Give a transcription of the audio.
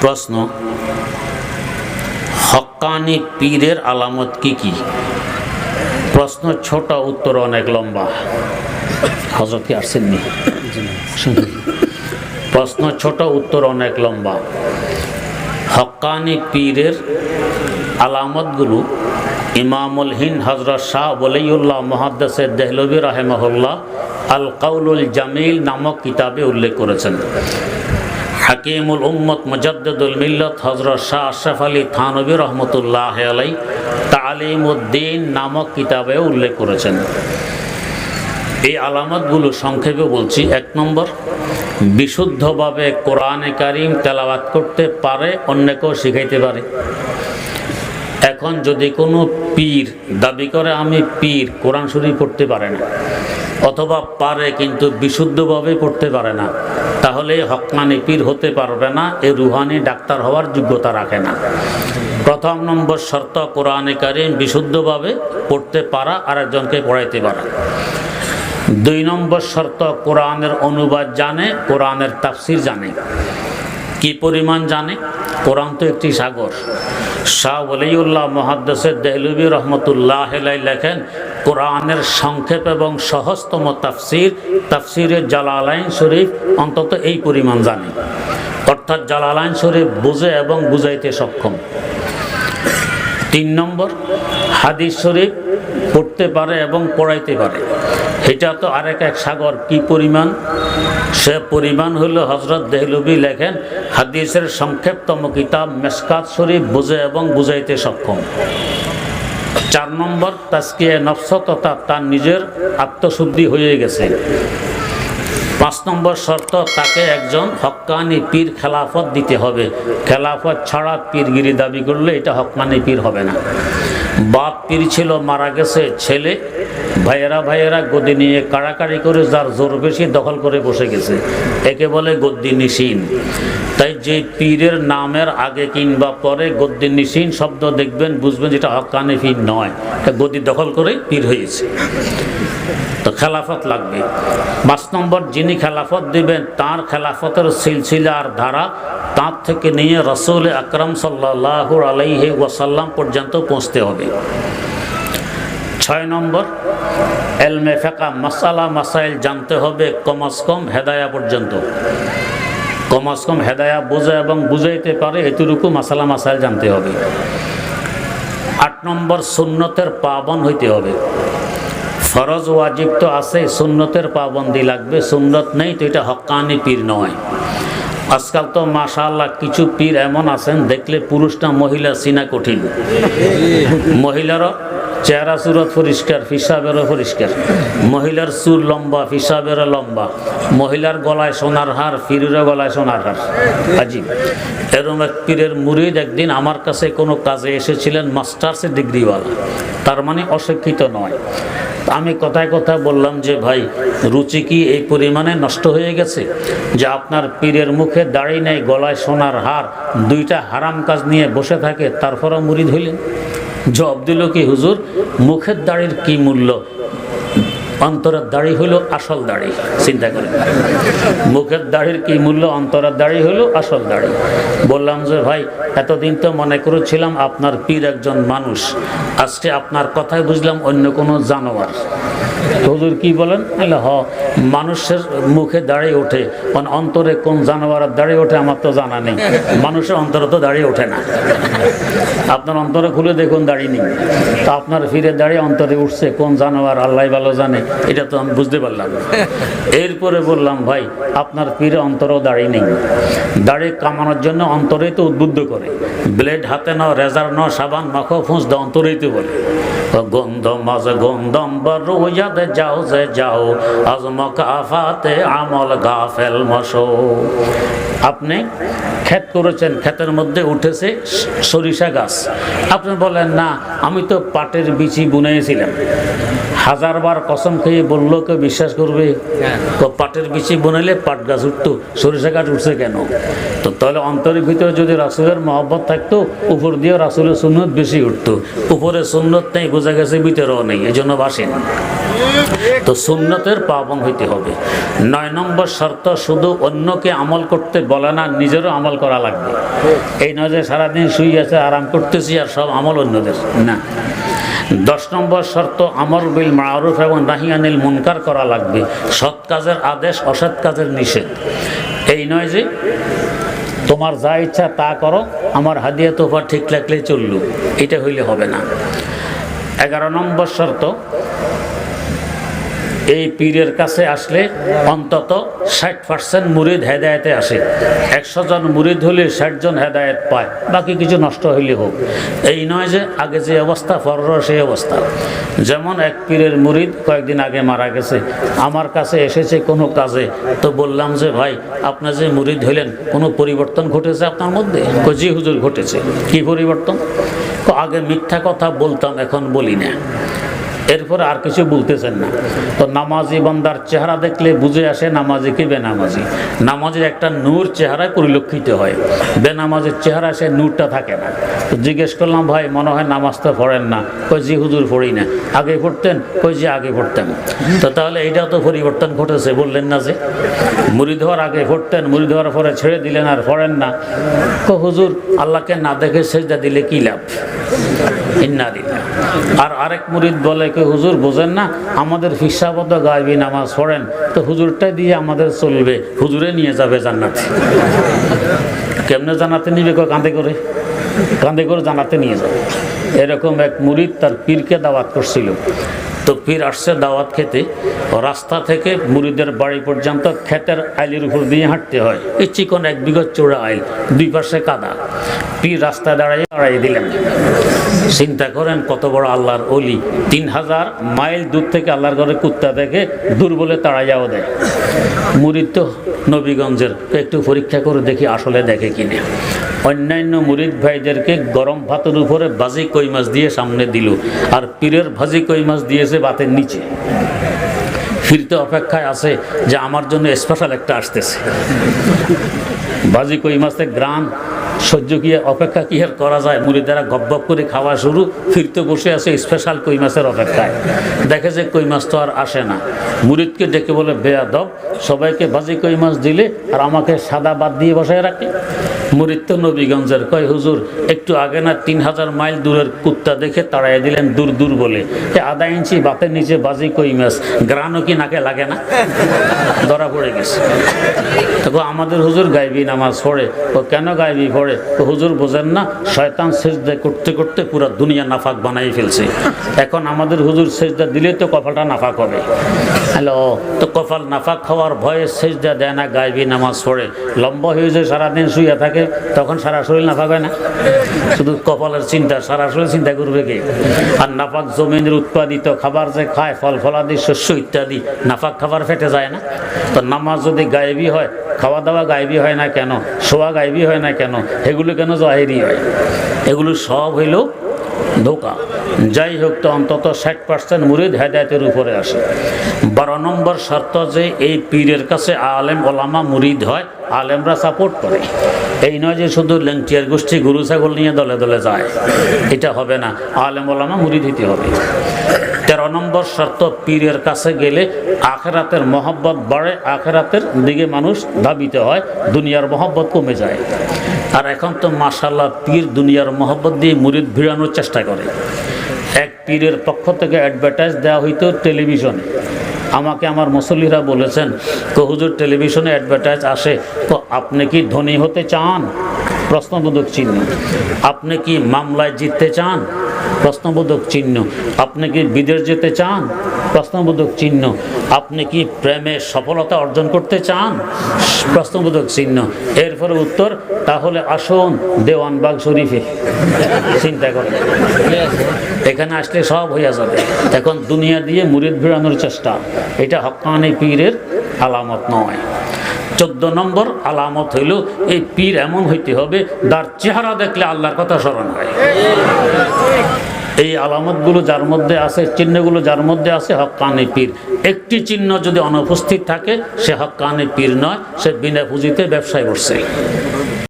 প্রশ্ন, হক্কানি পীরের আলামত কি কি? প্রশ্ন ছোট, উত্তর অনেক লম্বা। হযরত কি আসেননি? প্রশ্ন ছোট, উত্তর অনেক লম্বা। হক্কানি পীরের আলামতগুলো ইমামুল হিন্দ হযরত শাহ ওলিউল্লাহ মুহাদ্দিস দেহলভী রাহিমাহুল্লাহ আল কাউলুল জামিল নামক কিতাবে উল্লেখ করেছেন। হাকিমুল উম্মত মুজাদ্দিদুল মিল্লাত হযরত শাহ আশরাফ আলী থানভী রহমতুল্লাহ আলাইহি তালিমউদ্দিন নামক কিতাবে উল্লেখ করেছেন। এই আলামতগুলো সংক্ষেপে বলছি। 1 নম্বর, বিশুদ্ধভাবে কোরআনে কারীম তেলাওয়াত করতে পারে, অন্যকেও শিখাইতে পারে। এখন যদি কোনো পীর দাবি করে আমি পীর, কোরআন শরীফ পড়তে পারে না, অথবা পারে কিন্তু বিশুদ্ধভাবে পড়তে পারে না, তাহলে হক্কানি পীর হতে পারবে না, এ রুহানি ডাক্তার হওয়ার যোগ্যতা রাখে না। প্রথম নম্বর শর্ত, কোরআনে কারীম বিশুদ্ধভাবে পড়তে পারা, আরেকজনকে পড়াইতে পারা। 2 নম্বর শর্ত, কোরআনের অনুবাদ জানে, কোরআনের তাফসির জানে। কি পরিমাণ জানে? কোরআন তো একটি সাগর। শাহ ওলিউল্লাহ মুহাদ্দিস দেহলভী রহমতুল্লাহ আলাইহি লেখেন, কোরআনের সংক্ষেপ এবং সহজতম তাফসির তাফসিরে জালালাইন শরীফ অন্তত এই পরিমাণ জানে, অর্থাৎ জালালাইন শরীফ বুঝে এবং বুঝাইতে সক্ষম। 3 নম্বর, হাদিস শরীফ পড়তে পারে এবং পড়াইতে পারে। এটা তো আরেক এক সাগর। কি পরিমাণ? সে পরিমাণ হলো হযরত দেহলভী লেখেন, হাদিসের সংক্ষেপতম কিতাব মিশকাত শরীফ বুঝে এবং বুঝাইতে সক্ষম। 4 নম্বর, তাজকিয়ে নফস তথা তার নিজের আত্মশুদ্ধি হয়ে গেছে। 5 নম্বর শর্ত, তাকে একজন হক্কানি পীর খেলাফত দিতে হবে। খেলাফত ছাড়া পীরগিরি দাবি করলে এটা হক্কানি পীর হবে না। বাপ পীর ছিল, মারা গেছে, ছেলে ভাইয়েরা গদি নিয়ে কাড়াকাড়ি করে যার জোর বেশি দখল করে বসে গেছে, একে বলে গদ্দি নিশিন। তাই যে পীরের নামের আগে কিংবা পরে গদ্দি নিশিন শব্দ দেখবেন, বুঝবেন যেটা হক্কানি পীর নয়, গদি দখল করে পীর হয়েছে। তো খেলাফত লাগবে। 5 নম্বর, যিনি খেলাফত দিবেন তার খেলাফতের সিলসিলা আর ধারা তার থেকে নিয়ে রাসূল আকরাম সাল্লাল্লাহু আলাইহি ওয়াসাল্লাম পর্যন্ত পৌঁছতে হবে। 6 নম্বর, ইলমে ফিকহ মাসালা মাসাইল জানতে হবে কমস কম হেদায়া পর্যন্ত। কমস কম হেদায়া বুঝে এবং বুঝাইতে পারে এতটুকু মাসালা মাসাইল জানতে হবে। 8 নম্বর, সুন্নতের পাবন হইতে হবে। ফরজ ওয়াজিব তো আছে, সুন্নতের পাবন্দি লাগবে। সুন্নত নেই তো এটা হক্কানি পীর নয়। আজকাল তো মাশাআল্লাহ কিছু পীর এমন আছেন, দেখলে পুরুষটা মহিলা চিনা কঠিন। মহিলারও চেহারা সুরত পরিষ্কার, ফিসাবেরও পরিষ্কার। মহিলার চুল লম্বা, ফিসাবেরও লম্বা। মহিলার গলায় সোনার হার, পীরেরও গলায় সোনার হার। আজীব। এরকম এক পীরের মুরিদ একদিন আমার কাছে কোনো কাজে এসেছিলেন, মাস্টার্সের ডিগ্রিওয়ালা, তার মানে অশিক্ষিত নয়। আমি কথায় কথায় বললাম যে ভাই, রুচি কি এই পরিমাণে নষ্ট হয়ে গেছে যে আপনার পীরের মুখে দাড়ি নেই, গলায় সোনার হার, 2টা হারাম কাজ নিয়ে বসে থাকে, তারপরও মুরিদ হইলেন? জবাব দিল কি, হুজুর মুখের দাড়ির কি মূল্য, অন্তরের দাড়ি হইল আসল দাড়ি। চিন্তা করেন, মুখের দাড়ির কি মূল্য, অন্তরের দাড়ি হইল আসল দাড়ি। বললাম যে ভাই, এতদিন তো মনে করেছিলাম আপনার পীর একজন মানুষ, আজকে আপনার কথাই বুঝলাম অন্য কোনো জানোয়ার। হুজুর কি বলেন? মানুষের মুখে দাঁড়িয়ে ওঠে, অন্তরে কোন জানোয়ারের দাঁড়িয়ে ওঠে আমার তো জানা নেই। মানুষের অন্তরে তো দাঁড়িয়ে ওঠে না। আপনার অন্তরে খুলে দেখুন দাঁড়িয়ে নেই, তা আপনার ফিরে দাঁড়িয়ে অন্তরে উঠছে কোন জানোয়ার আল্লাহ ভালো জানে, এটা তো আমি বুঝতে পারলাম। এরপরে বললাম ভাই, আপনার পীরে অন্তরেও দাঁড়িয়ে নেই। দাড়ি কামানোর জন্য অন্তরেই তো উদ্বুদ্ধ করে, ব্লেড হাতে নাও, রেজার নাও, সাবান মাখো, ফুঁস দাও, অন্তরেই তো বলে গন্ধম আজ গন্ধম বরুয়াদ যাও যে যাও আজমক আফাতে আমল গাফেল মশো। আপনি ক্ষেত করেছেন, ক্ষেতের মধ্যে উঠেছে সরিষা গাছ, আপনি বলেন না আমি তো পাটের বিচি বুনেছিলাম। 1000 বার কসম খেয়ে বললো কেউ বিশ্বাস করবে? তো পাটের বিচি বুনাইলে পাট গাছ উঠতো, সরিষা গাছ উঠছে কেন? তো তাহলে অন্তরের ভিতরে যদি রাসূলের মহব্বত থাকতো, উপর দিয়ে রাসূলের সুন্নত বেশি উঠতো। উপরে সুন্নত নেই, বোঝা গেছে ভিতরেও নেই, এই জন্য বাসেন। তো সুন্নতের পাবন হইতে হবে। 9 নম্বর শর্ত, শুধু অন্যকে আমল করতে বলে না, নিজেরও আমল করা লাগবে। এই নয় যে সারাদিন শুয়ে আছে আরাম করতেছি আর সব আমল অন্যদের, না। 10 নম্বর শর্ত, আমর বিল মারুফ এবং নাহি আনিল মুনকার করা লাগবে। সৎ কাজের আদেশ, অসৎ কাজের নিষেধ। এই নয় যে তোমার যা ইচ্ছা তা করো, আমার হাদিয়া তোফা ঠিক লাগলে চললো, এটা হইলে হবে না। 11 নম্বর শর্ত, এই পীরের কাছে আসলে অন্তত 60% মুরিদ হেদায়েতে আসে। 100 জন মুরিদ হলে 60 জন হেদায়েত পায়, বাকি কিছু নষ্ট হইলে হোক। এই নয় যে আগে যে অবস্থা পরের সেই অবস্থা। যেমন এক পীরের মুরিদ কয়েকদিন আগে মারা গেছে, আমার কাছে এসেছে কোনো কাজে, তো বললাম যে ভাই আপনি যে মুরিদ হইলেন কোনো পরিবর্তন ঘটেছে আপনার মধ্যে? জি হুজুর ঘটেছে। কি পরিবর্তন? আগে মিথ্যা কথা বলতাম, এখন বলি না। এরপরে আর কিছু বলতেছেন না। তো নামাজি বান্দার চেহারা দেখলে বুঝে আসে নামাজি কি বেনামাজি। নামাজের একটা নূর চেহারায় পরিলক্ষিত হয়, বেনামাজের চেহারা সে নূরটা থাকে না। তো জিজ্ঞেস করলাম ভাই মনে হয় নামাজ তো পড়েন না? কই জি হুজুর পড়ি না। আগে পড়তেন? কই যে আগে পড়তেন। তো তাহলে এইটাও তো পরিবর্তন ঘটেছে, বললেন না যে মুরিদ হওয়ার আগে পড়তেন, মুরিদ হওয়ার পরে ছেড়ে দিলেন আর পড়েন না। হুজুর আল্লাহকে না দেখে সেজদা দিলে কি লাভ? ইন্না লিল্লাহ। আর আরেক মুরিদ বলে কি হুজুর বোঝেন না, আমাদের ফিসাবত গায়বী নামাজ পড়েন, তো হুজুরটা দিয়ে আমাদের চলবে, হুজুরে নিয়ে যাবে জান্নাতে। কেমনে জান্নাতে নিবে? কাঁধে করে, কাঁধে করে জান্নাতে নিয়ে যাবে। এরকম এক মুরিদ তার পীরকে দাওয়াত করছিল। তো পীর আসছে দাওয়াত খেতে, রাস্তা থেকে মুরিদের বাড়ি পর্যন্ত ক্ষেতের আইলের উপর দিয়ে হাঁটতে হয়। এই চিকন 1 বিঘা চৌড়া আইল, 2 পাশে কাদা। পীর রাস্তায় দাঁড়াই দিলেন। চিন্তা করেন কত বড় আল্লাহর ওলি, 3000 মাইল দূর থেকে আল্লাহর ঘরে কুত্তা দেখে দূর বলে তাড়াইয়াও দেয়। মুরিদ তো নবীগঞ্জের, একটু পরীক্ষা করে দেখি আসলে দেখে কিনা। অন্যান্য মুরিদ ভাইদেরকে গরম ভাতের উপরে ভাজি কই মাছ দিয়ে সামনে দিল, আর পীরের ভাজি কই মাছ দিয়েছে ভাতের নিচে। ফিরতে অপেক্ষায় আছে যে আমার জন্য স্পেশাল একটা আসতেছে। ভাজি কই মাছের গ্রান সহ্য কি অপেক্ষা কি আর করা যায়? মুরিদেরা গপ গপ করে খাওয়া শুরু, ফিরতে বসে আছে স্পেশাল কই মাছের অপেক্ষায়। দেখে যে কই মাছ তো আর আসে না। মুরিদকে ডেকে বলে বেয়াদব, সবাইকে ভাজি কই মাছ দিলে আর আমাকে সাদা বাদ দিয়ে বসায় রাখে। মুরিদ তো নবীগঞ্জের, কয় হুজুর একটু আগে না 3000 মাইল দূরের কুত্তা দেখে তাড়াই দিলেন দূর দূর বলে, আধা ইঞ্চি বাতের নিচে ভাজি কই মাছ, গ্রানও কি নাকে লাগে না? ধরা পড়ে গেছে। দেখো আমাদের হুজুর গায়বী নামাজ পড়ে। ও কেন গায়বী পড়ে? তো হুজুর বোঝেন না, শয়তান সেজদা করতে করতে পুরো দুনিয়া নাফাক বানাই ফেলছে। এখন আমাদের হুজুর সেজদা দিলে তো কপালটা নাফাক হবে। হ্যালো, তো কপাল নাফাক হওয়ার ভয়ে সেজদা দেয় না, গায়বী নামাজ পড়ে। লম্বা হয়ে যায়, সারাদিন শুয়ে থাকে, তখন সারা শরীর নাফাক হয় না? শুধু কপালের চিন্তা, সারা শরীর চিন্তা করবে কে? আর নাফাক জমিনের উৎপাদিত খাবার যে খায়, ফল ফলাদি শস্য ইত্যাদি, নাফাক খাবার ফেটে যায় না? তো নামাজ যদি গায়বী হয়, খাওয়া দাওয়া গায়বী হয় না কেন? শোয়া গায়বী হয় না কেন? এগুলো কেন জাহেরি হয়? এগুলো সব হইল ধোকা। যাই হোক, তো অন্তত 60% মুরিদ হেদায়েতের উপরে আসে। 12 নম্বর শর্ত যে এই পীরের কাছে আলেম ওলামা মুরিদ হয়, আলেমরা সাপোর্ট করে। এই নয় যে শুধু লেংটিয়ার গোষ্ঠী গরু ছাগল নিয়ে দলে দলে যায়, এটা হবে না। আলেম ওলামা মুরিদ হইতে হবে। 13 নম্বর শর্ত, পীরের কাছে গেলে আখেরাতের মহব্বত বাড়ে, আখেরাতের দিকে মানুষ ধাবিত হয়, দুনিয়ার মহব্বত কমে যায়। আর এখন তো মাশাআল্লাহ পীর দুনিয়ার মহব্বত দিয়ে মুরিদ ভিড়ানোর চেষ্টা করে। এক পীরের পক্ষ থেকে অ্যাডভার্টাইজ দেওয়া হইতো টেলিভিশনে। আমাকে আমার মুসল্লিরা বলেছেন, তো হুজুর টেলিভিশনে অ্যাডভার্টাইজ আসে, তো আপনি কি ধনী হতে চান? প্রশ্নবোধক চিহ্ন। আপনি কি মামলায় জিততে চান? প্রশ্নবোধক চিহ্ন। আপনি কি বিদেশ যেতে চান? প্রশ্নবোধক চিহ্ন। আপনি কি প্রেমে সফলতা অর্জন করতে চান? প্রশ্নবোধক চিহ্ন। এরপরে উত্তর, তাহলে আসুন দেওয়ানবাগ শরীফে। চিন্তা করেন, এখানে আসলে সব হইয়া যাবে। এখন দুনিয়া দিয়ে মুরিদ ভিড়ানোর চেষ্টা, এটা হক্কানি পীরের আলামত নয়। 14 নম্বর আলামত হইল, এই পীর এমন হইতে হবে যার চেহারা দেখলে আল্লাহর কথা স্মরণ হয়। এই আলামতগুলো যার মধ্যে আছে, চিহ্নগুলো যার মধ্যে আছে, হক্কানি পীর। একটি চিহ্ন যদি অনুপস্থিত থাকে, সে হক্কানি পীর নয়, সে বিনা পুঁজিতে ব্যবসায় করছে।